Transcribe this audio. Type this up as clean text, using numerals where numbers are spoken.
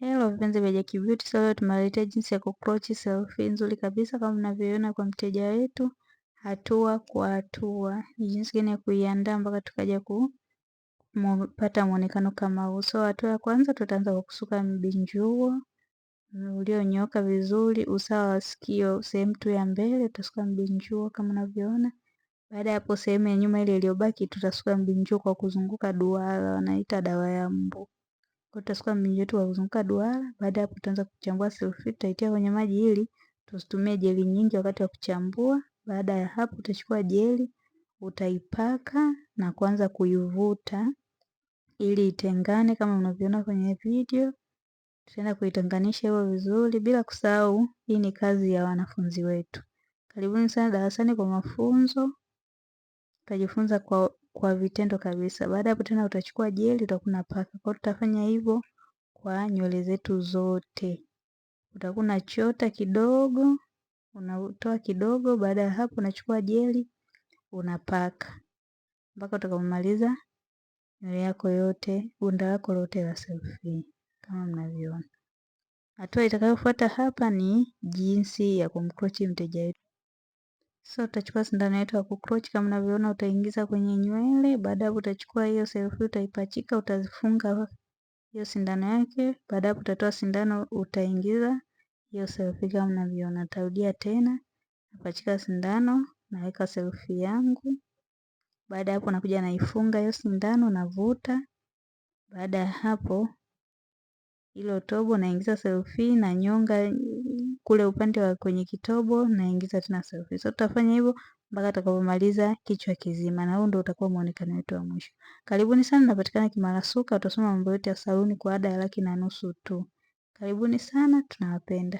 Hello vipenzi vya Jack Beauty, so leo tumewaletea jinsi ya kucroch selfie nzuri kabisa kama mnavyoona kwa mteja wetu, hatua kwa hatua. Ni jinsi gani ya kuiandaa mpaka tukaja kupata muonekano kama huu. So hatua ya kwanza tutaanza kwa kusuka mbinjuo ulionyooka vizuri, usawa wa sikio, sehemu tu ya mbele tutasuka mbinjuo kama unavyoona. Baada ya hapo sehemu ya nyuma ile iliyobaki tutasuka mbinjuo kwa kuzunguka duara, wanaita dawa ya mbu. Tutasuka mbinjuo wetu kwa kuzunguka duara. Baada ya hapo tutaanza kuchambua selfie, tutaitia kwenye maji ili tusitumie jeli nyingi wakati wa kuchambua. Baada ya hapo utachukua jeli, utaipaka na kuanza kuivuta ili itengane kama unavyoona kwenye video. Tutaenda kuitenganisha hiyo vizuri, bila kusahau hii ni kazi ya wanafunzi wetu. Karibuni sana darasani kwa mafunzo. Utajifunza kwa vitendo kabisa. Baada ya hapo tena utachukua jeli utakuwa unapaka. Kwa tutafanya hivyo kwa nywele zetu zote. Utakuwa unachota kidogo, unatoa kidogo, baada ya hapo unachukua jeli unapaka mpaka utakapomaliza nywele yako yote, bunda lako lote la selfie kama mnavyoona. Hatua itakayofuata hapa ni jinsi ya kumcroch mteja wetu. So utachukua sindano yetu ya kucroch kama unavyoona, utaingiza kwenye nywele. Baada hapo utachukua hiyo selfie utaipachika, utazifunga hiyo sindano yake. Baada hapo utatoa sindano, utaingiza hiyo selfie kama unavyoona. Nitarudia tena, napachika sindano, naweka selfie yangu. Baada hapo nakuja naifunga hiyo sindano, navuta. Baada ya hapo hilo tobo naingiza selfie na nyonga kule upande wa kwenye kitobo naingiza tena selfie. So tutafanya hivyo mpaka tutakapomaliza kichwa kizima, na huo ndio utakuwa muonekano wetu wa mwisho. Karibuni sana, napatikana Kimara Suka. Utasoma mambo yote ya saluni kwa ada ya 1,500 tu. Karibuni sana, tunawapenda.